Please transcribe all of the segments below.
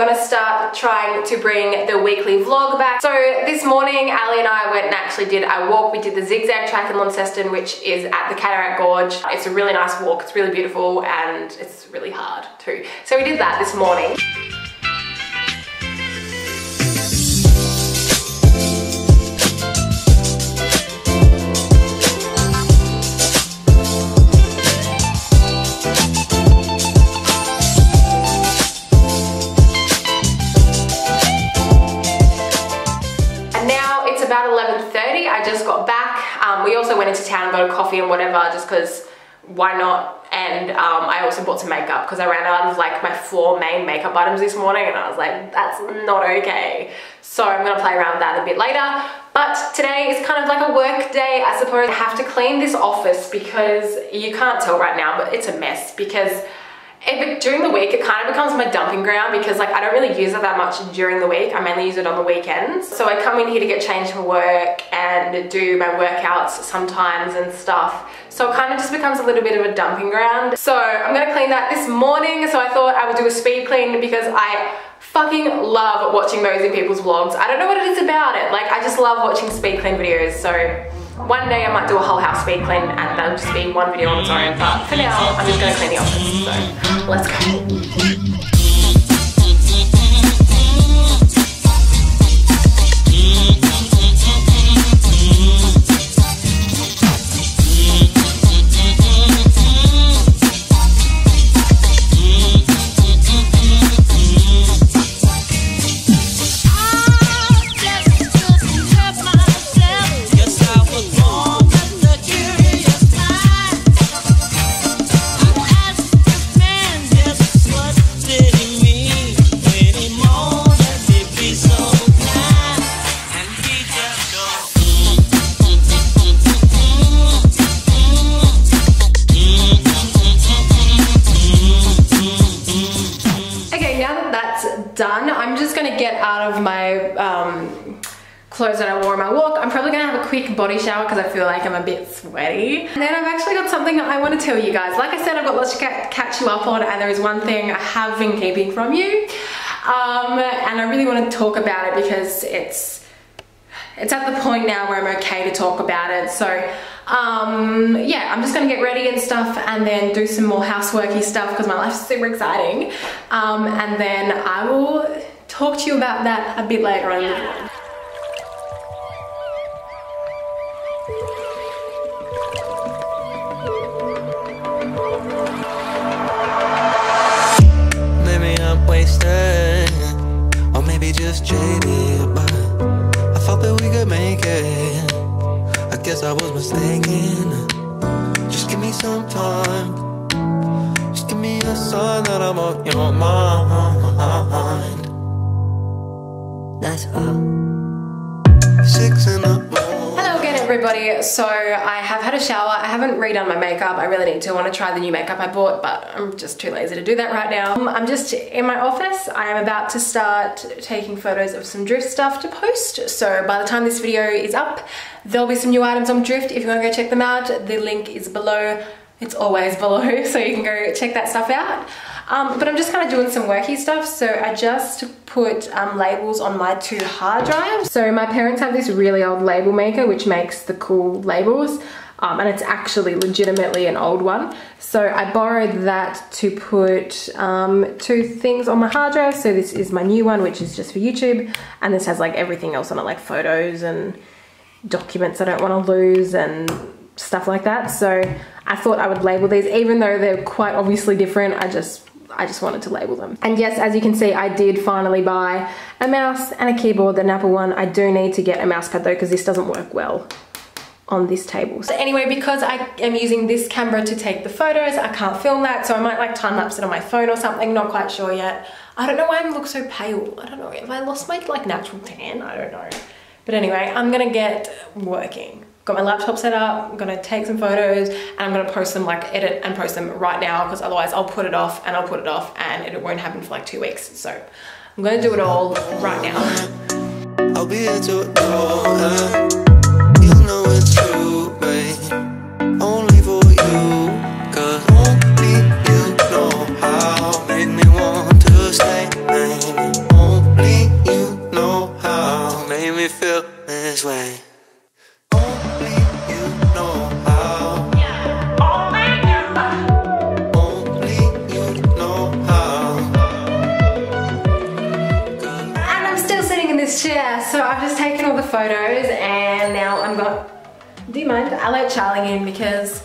gonna start trying to bring the weekly vlog back. So this morning, Ali and I went and actually did a walk. We did the zigzag track in Launceston, which is at the Cataract Gorge. It's a really nice walk, it's really beautiful, and it's really hard too. So we did that this morning. About 11:30, I just got back. We also went into town and got a coffee and whatever, just because why not? And I also bought some makeup because I ran out of like my 4 main makeup items this morning, and I was like, that's not okay. So I'm gonna play around with that a bit later. But today is kind of like a work day, I suppose. I have to clean this office because you can't tell right now, but it's a mess because during the week, it kind of becomes my dumping ground because like I don't really use it that much during the week. I mainly use it on the weekends. So I come in here to get changed for work and do my workouts sometimes and stuff. So it kind of just becomes a little bit of a dumping ground. So I'm gonna clean that this morning. So I thought I would do a speed clean because I fucking love watching those in people's vlogs. I don't know what it is about it. Like I just love watching speed clean videos. So one day I might do a whole house speed clean and that'll just be one video on its own, but for now I'm just gonna clean the office, so let's go. Done. I'm just gonna get out of my clothes that I wore on my walk. I'm probably gonna have a quick body shower because I feel like I'm a bit sweaty. And then I've actually got something that I want to tell you guys. Like I said, I've got lots to catch you up on, and there is one thing I have been keeping from you, and I really want to talk about it because it's at the point now where I'm okay to talk about it. So yeah, I'm just gonna get ready and stuff and then do some more houseworky stuff because my life's super exciting, and then I will talk to you about that a bit later on in the vlog. Maybe I'm wasted, or maybe just jaded, but I thought that we could make it. I guess I was mistaken. Just give me some time. Just give me a sign that I'm on your mind. That's all. 6 in the morning. Hello again, everybody. So I have had a shower. I haven't redone my makeup. I really need to. I want to try the new makeup I bought, but I'm just too lazy to do that right now. I'm just in my office. I am about to start taking photos of some Drift stuff to post. So by the time this video is up, there'll be some new items on Drift. If you want to go check them out, the link is below. It's always below, so you can go check that stuff out. But I'm just kind of doing some worky stuff. So I just put labels on my 2 hard drives. So my parents have this really old label maker which makes the cool labels, and it's actually legitimately an old one. So I borrowed that to put 2 things on my hard drive. So this is my new one, which is just for YouTube, and this has like everything else on it, like photos and documents I don't want to lose and stuff like that. So I thought I would label these, even though they're quite obviously different. I just wanted to label them. And yes, as you can see, I did finally buy a mouse and a keyboard, the Apple one. I do need to get a mouse pad though, because this doesn't work well on this table. So anyway, because I am using this camera to take the photos, I can't film that, so I might like time lapse it on my phone or something, not quite sure yet. I don't know why I look so pale. I don't know, have I lost my like natural tan? I don't know. But anyway, I'm gonna get working. Got my laptop set up, I'm gonna take some photos and I'm gonna post them, like edit and post them right now, because otherwise I'll put it off and I'll put it off and it won't happen for like 2 weeks. So I'm gonna do it all right now. I'll be here to know, you know it's true, babe. Only for you, cause only you know how make me want to stay, baby. mind. I let Charlie in because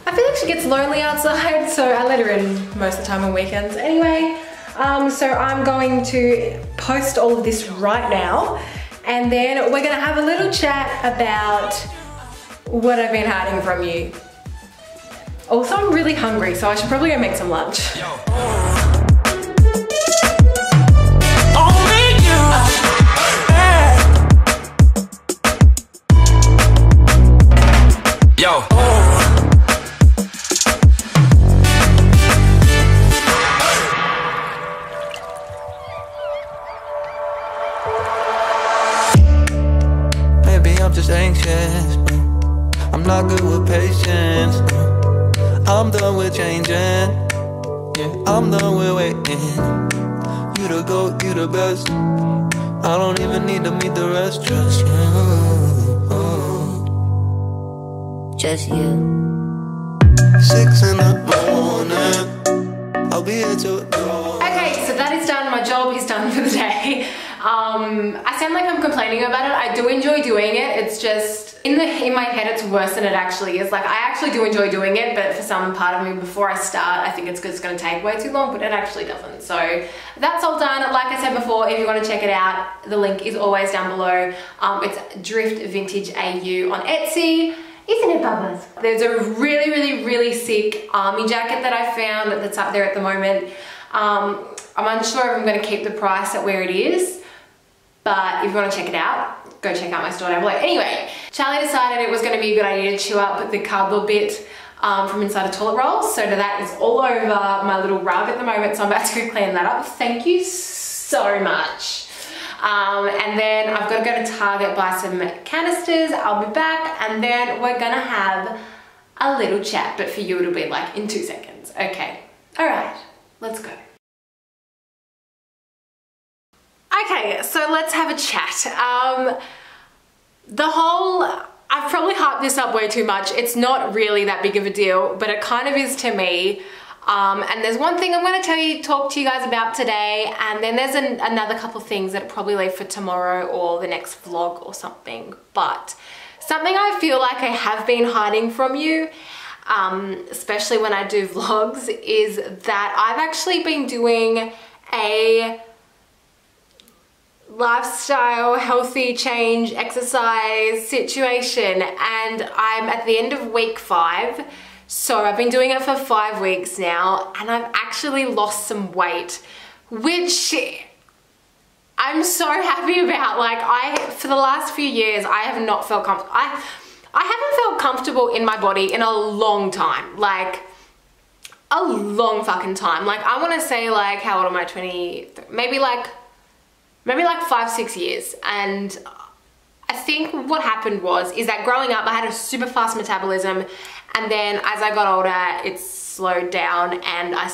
I feel like she gets lonely outside, so I let her in most of the time on weekends. Anyway, so I'm going to post all of this right now, and then we're gonna have a little chat about what I've been hiding from you. Also, I'm really hungry, so I should probably go make some lunch. Yo. Maybe I'm just anxious, but I'm not good with patience. I'm done with changing. Yeah, I'm done with waiting. You the GOAT, you the best. I don't even need to meet the rest. Just you. Just you. 6 in the morning. I'll be here till dawn. Okay, so that is done. My job is done for the day. I sound like I'm complaining about it. I do enjoy doing it. It's just in my head it's worse than it actually is. Like, I actually do enjoy doing it, but for some part of me before I start, I think it's going to take way too long, but it actually doesn't. So that's all done. Like I said before, if you want to check it out, the link is always down below. It's Drift Vintage AU on Etsy. Isn't it, Bubbles? There's a really sick army jacket that I found that's up there at the moment. I'm unsure if I'm going to keep the price at where it is, but if you want to check it out, go check out my store down below. Anyway, Charlie decided it was going to be a good idea to chew up the cardboard bit from inside a toilet roll, so that is all over my little rug at the moment, so I'm about to go clean that up. Thank you so much. And then I've got to go to Target, buy some canisters. I'll be back, and then we're gonna have a little chat, but for you it'll be like in 2 seconds. Okay, all right, let's go. Okay, so let's have a chat. I've probably hyped this up way too much. It's not really that big of a deal, but it kind of is to me. And there's one thing I'm going to talk to you guys about today, and then there's another couple of things that I'll probably leave for tomorrow or the next vlog or something. But something I feel like I have been hiding from you, especially when I do vlogs, is that I've actually been doing a lifestyle, healthy change, exercise situation, and I'm at the end of week 5. So I've been doing it for 5 weeks now, and I've actually lost some weight, which I'm so happy about. Like, for the last few years, I have not felt comfortable. I haven't felt comfortable in my body in a long time, like a long fucking time. Like, I want to say, like, how old am I? 20, maybe like 5-6 years. And I think what happened is that growing up, I had a super fast metabolism, and then as I got older, it slowed down, and I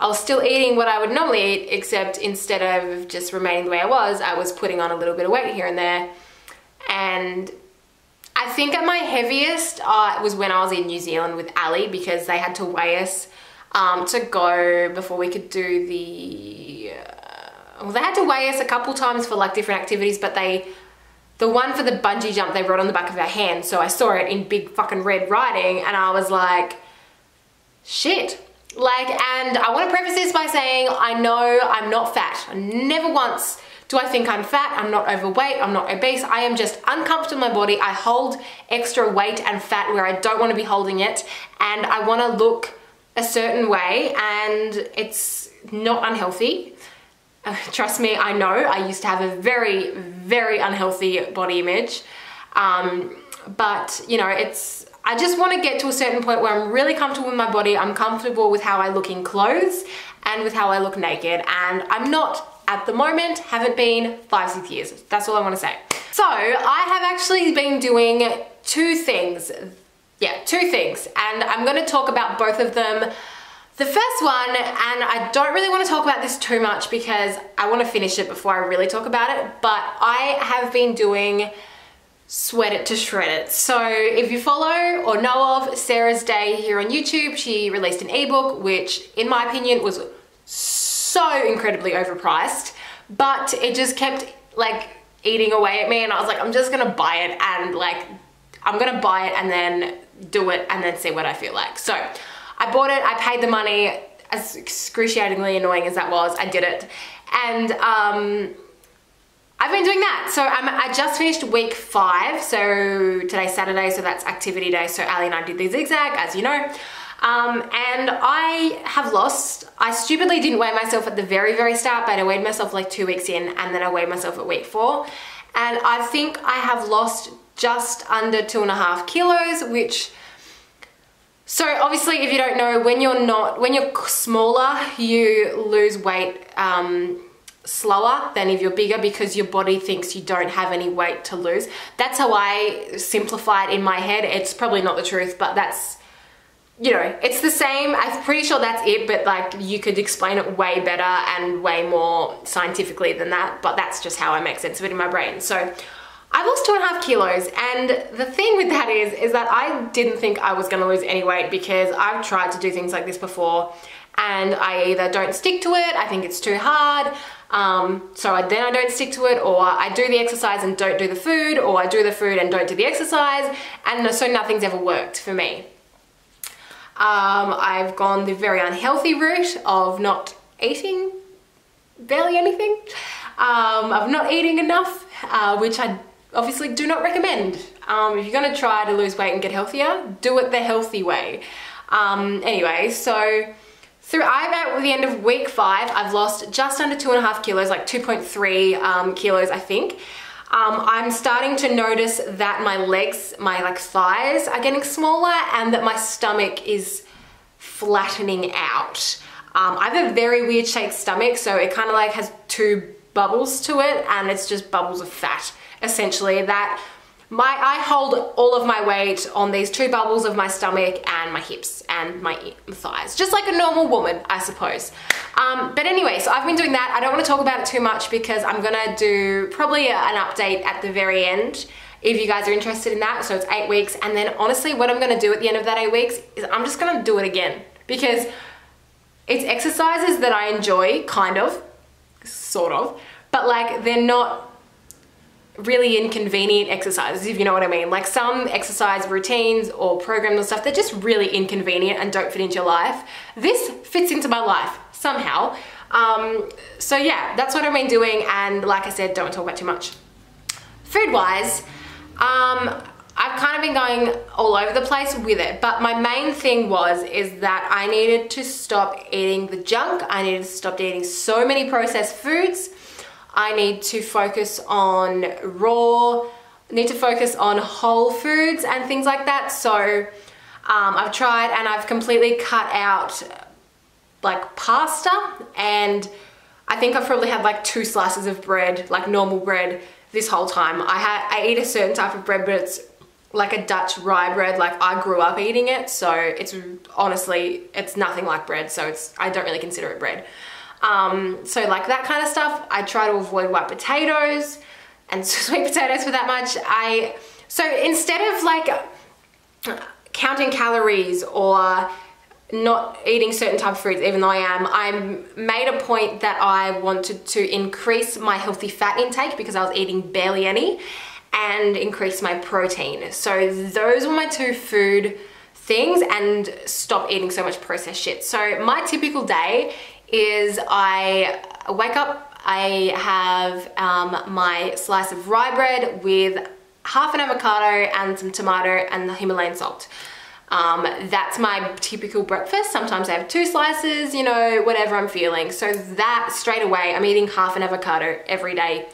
was still eating what I would normally eat, except instead of just remaining the way I was putting on a little bit of weight here and there. And I think at my heaviest, it was when I was in New Zealand with Ali, because they had to weigh us to go before we could do well, they had to weigh us a couple times for like different activities, but the one for the bungee jump they wrote on the back of our hand, so I saw it in big fucking red writing, and I was like, shit. Like, and I want to preface this by saying, I know I'm not fat. Never once do I think I'm fat. I'm not overweight. I'm not obese. I am just uncomfortable in my body. I hold extra weight and fat where I don't want to be holding it, and I want to look a certain way, and it's not unhealthy. Trust me, I know. I used to have a very unhealthy body image. But, you know, I just want to get to a certain point where I'm really comfortable with my body. I'm comfortable with how I look in clothes and with how I look naked. And I'm not, at the moment, haven't been 5-6 years. That's all I want to say. So, I have actually been doing 2 things. Yeah, 2 things. And I'm going to talk about both of them. The first one, and I don't really want to talk about this too much because I want to finish it before I really talk about it, but I have been doing Sweat It to Shred It. So if you follow or know of Sarah's Day here on YouTube, she released an ebook, which in my opinion was so incredibly overpriced, but it just kept like eating away at me, and I was like, I'm just gonna buy it, and like, I'm gonna buy it and then do it and then see what I feel like. So I bought it, I paid the money, as excruciatingly annoying as that was, I did it. And I've been doing that. So I just finished week 5. So today's Saturday, so that's activity day. So Ali and I did the zigzag, as you know. And I have lost, I stupidly didn't weigh myself at the very start, but I weighed myself like 2 weeks in, and then I weighed myself at week 4. And I think I have lost just under 2.5 kilos, which, so obviously if you don't know, when you're smaller, you lose weight slower than if you're bigger, because your body thinks you don't have any weight to lose. That's how I simplify it in my head. It's probably not the truth, but that's, you know, it's the same. I'm pretty sure that's it, but like you could explain it way better and way more scientifically than that, but that's just how I make sense of it in my brain. So I've lost 2.5 kilos, and the thing with that is that I didn't think I was gonna lose any weight, because I've tried to do things like this before and I either don't stick to it, I think it's too hard, so then I don't stick to it, or I do the exercise and don't do the food, or I do the food and don't do the exercise, and so nothing's ever worked for me. I've gone the very unhealthy route of not eating barely anything, of not eating enough, which I obviously do not recommend. If you're gonna try to lose weight and get healthier, do it the healthy way. Anyway, so I'm at the end of week 5, I've lost just under 2.5 kilos, like 2.3 kilos, I think. I'm starting to notice that my legs, my like thighs are getting smaller, and that my stomach is flattening out. I have a very weird shaped stomach, so it kind of like has 2 bubbles to it, and it's just bubbles of fat, essentially. I hold all of my weight on these 2 bubbles of my stomach and my hips and my thighs, just like a normal woman, I suppose. But anyway, so I've been doing that. I don't want to talk about it too much, because I'm gonna do probably an update at the very end if you guys are interested in that. So it's 8 weeks, and then honestly what I'm gonna do at the end of that 8 weeks is I'm just gonna do it again, because it's exercises that I enjoy, kind of, sort of, but like they're not really inconvenient exercises, if you know what I mean. Like some exercise routines or programs and stuff, they're just really inconvenient and don't fit into your life. This fits into my life somehow. So yeah, that's what I've been doing, and like I said, don't want to talk about too much. Food wise, I've kind of been going all over the place with it, but my main thing is that I needed to stop eating the junk. I needed to stop eating so many processed foods. I need to focus on need to focus on whole foods and things like that. So I've tried, and I've completely cut out like pasta, and I think I've probably had like 2 slices of bread, like normal bread, this whole time. I eat a certain type of bread, but it's like a Dutch rye bread. Like I grew up eating it, so it's honestly, it's nothing like bread, so I don't really consider it bread. So like that kind of stuff. I try to avoid white potatoes and sweet potatoes for that much. So instead of like counting calories or not eating certain type of foods, even though I made a point that I wanted to increase my healthy fat intake, because I was eating barely any, and increase my protein. So those were my 2 food things, and stop eating so much processed shit. So my typical day is I wake up, I have my slice of rye bread with half an avocado and some tomato and the Himalayan salt. That's my typical breakfast. Sometimes I have 2 slices, you know, whatever I'm feeling. So that straight away, I'm eating half an avocado every day,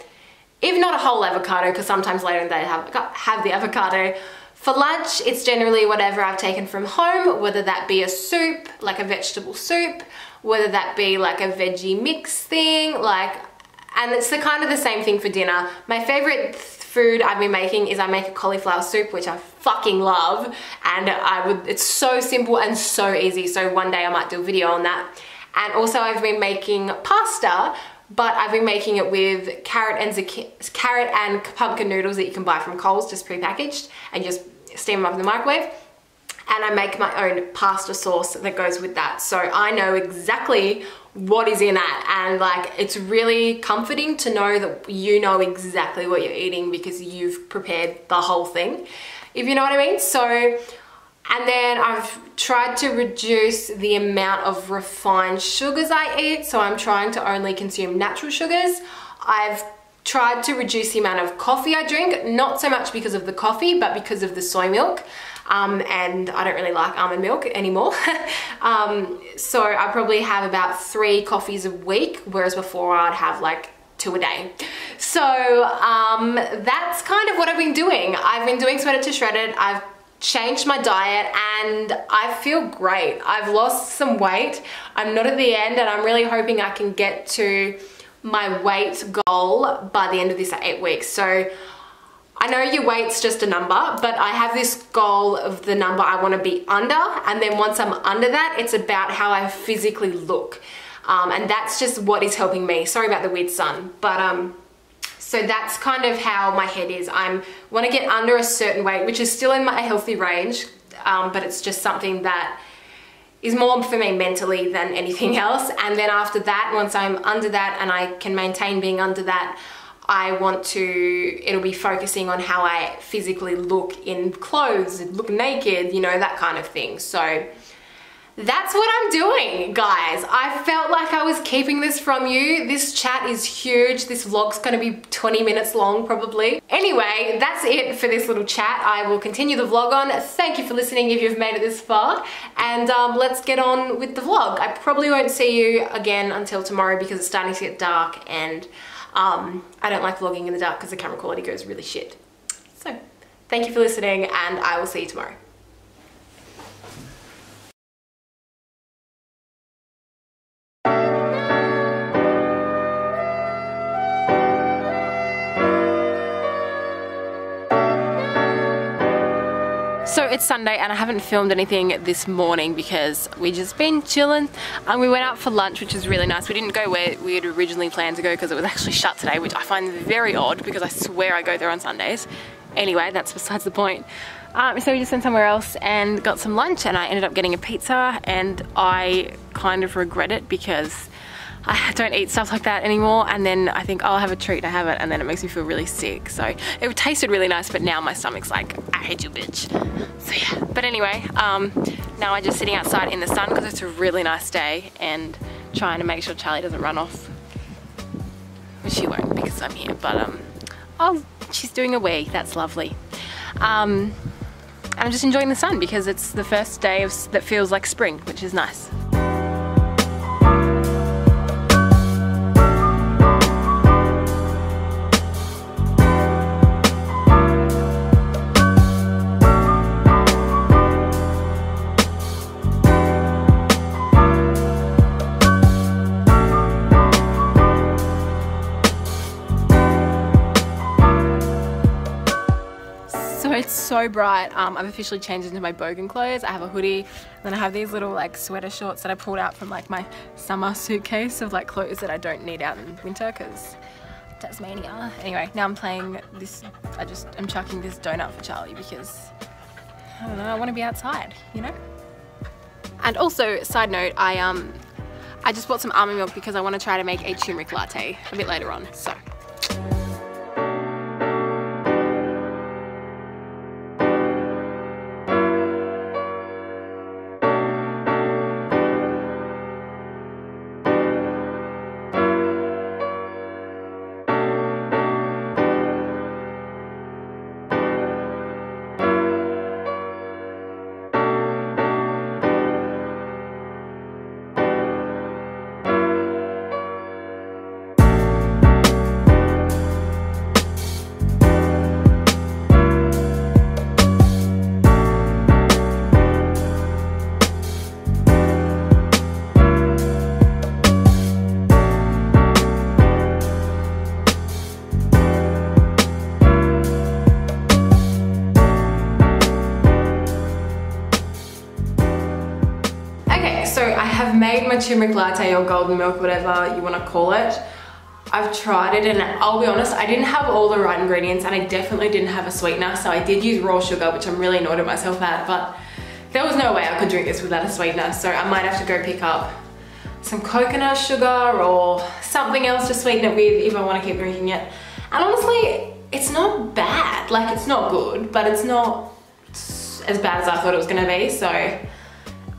if not a whole avocado, because sometimes later in the day I have the avocado. For lunch, it's generally whatever I've taken from home, whether that be a soup, like a vegetable soup, whether that be like a veggie mix thing, and it's kind of the same thing for dinner. My favorite food I've been making is I make a cauliflower soup, which I fucking love, and it's so simple and so easy, so one day I might do a video on that. And also I've been making pasta, but I've been making it with carrot and pumpkin noodles that you can buy from Coles, just pre-packaged, and just steam them up in the microwave. And I make my own pasta sauce that goes with that. So I know exactly what is in it, and like it's really comforting to know that you know exactly what you're eating because you've prepared the whole thing. if you know what I mean. So, and then I've tried to reduce the amount of refined sugars I eat. So I'm trying to only consume natural sugars. I've tried to reduce the amount of coffee I drink, not so much because of the coffee, but because of the soy milk. And I don't really like almond milk anymore. So I probably have about 3 coffees a week, whereas before I'd have like 2 a day. So that's kind of what I've been doing. I've been doing Sweated to Shredded. I've changed my diet and I feel great. I've lost some weight. I'm not at the end, and I'm really hoping I can get to my weight goal by the end of this 8 weeks. So I know your weight's just a number, but I have this goal of the number I want to be under, and then once I'm under that, it's about how I physically look. And that's just what is helping me. Sorry about the weird sun, but so that's kind of how my head is. I want to get under a certain weight, which is still in my healthy range, but it's just something that is more for me mentally than anything else. And then after that, once I'm under that and I can maintain being under that, I want to, it'll be focusing on how I physically look in clothes, look naked, you know, that kind of thing. So that's what I'm doing, guys. I felt like I was keeping this from you. This chat is huge. This vlog's gonna be 20 minutes long, probably. Anyway, that's it for this little chat. I will continue the vlog on. Thank you for listening if you've made it this far. And let's get on with the vlog. I probably won't see you again until tomorrow because it's starting to get dark, and I don't like vlogging in the dark because the camera quality goes really shit. So, thank you for listening, and I will see you tomorrow. So it's Sunday and I haven't filmed anything this morning because we've just been chilling. We went out for lunch, which is really nice. We didn't go where we had originally planned to go because it was actually shut today, which I find very odd because I swear I go there on Sundays. Anyway, that's besides the point. So we just went somewhere else and got some lunch, and I ended up getting a pizza, and I kind of regret it because I don't eat stuff like that anymore, and then I think, oh, I'll have a treat, I have it, and then it makes me feel really sick. So it tasted really nice, but now my stomach's like, I hate you, bitch. So yeah, but anyway, now I'm just sitting outside in the sun because it's a really nice day, and trying to make sure Charlie doesn't run off. Which she won't because I'm here, but oh, she's doing a wee, that's lovely. I'm just enjoying the sun because it's the first day that feels like spring, which is nice. It's so bright. I've officially changed into my bogan clothes. I have a hoodie, and then I have these little like sweater shorts that I pulled out from like my summer suitcase of like clothes that I don't need out in winter because Tasmania. Anyway, now I'm playing this, I'm chucking this donut for Charlie because, I don't know, I want to be outside, you know? And also, side note, I just bought some almond milk because I want to try to make a turmeric latte a bit later on, so. So I have made my turmeric latte or golden milk, whatever you want to call it. I've tried it, and I'll be honest, I didn't have all the right ingredients, and I definitely didn't have a sweetener, so I did use raw sugar, which I'm really annoyed at myself at, but there was no way I could drink this without a sweetener, so I might have to go pick up some coconut sugar or something else to sweeten it with if I want to keep drinking it. And honestly, it's not bad. Like, it's not good, but it's not as bad as I thought it was gonna be. So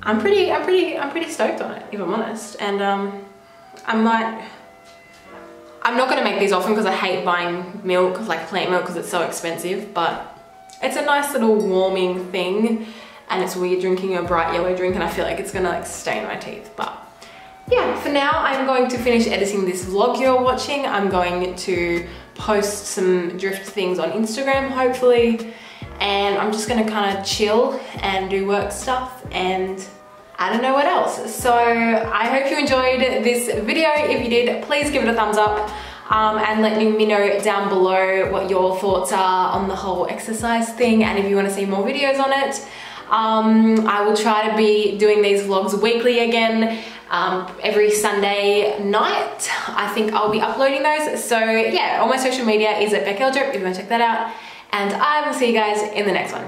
I'm pretty stoked on it, if I'm honest. And I'm not gonna make these often because I hate buying milk, like plant milk, because it's so expensive, but it's a nice little warming thing, and it's weird drinking a bright yellow drink, and I feel like it's gonna like stain my teeth. But yeah, for now I'm going to finish editing this vlog you're watching. I'm going to post some drift things on Instagram, hopefully, and I'm just gonna kind of chill and do work stuff, and I don't know what else. So I hope you enjoyed this video. If you did, please give it a thumbs up, and let me know down below what your thoughts are on the whole exercise thing, and if you want to see more videos on it. I will try to be doing these vlogs weekly again, every Sunday night. I think I'll be uploading those. So yeah, all my social media is at beceldrup if you want to check that out, and I will see you guys in the next one.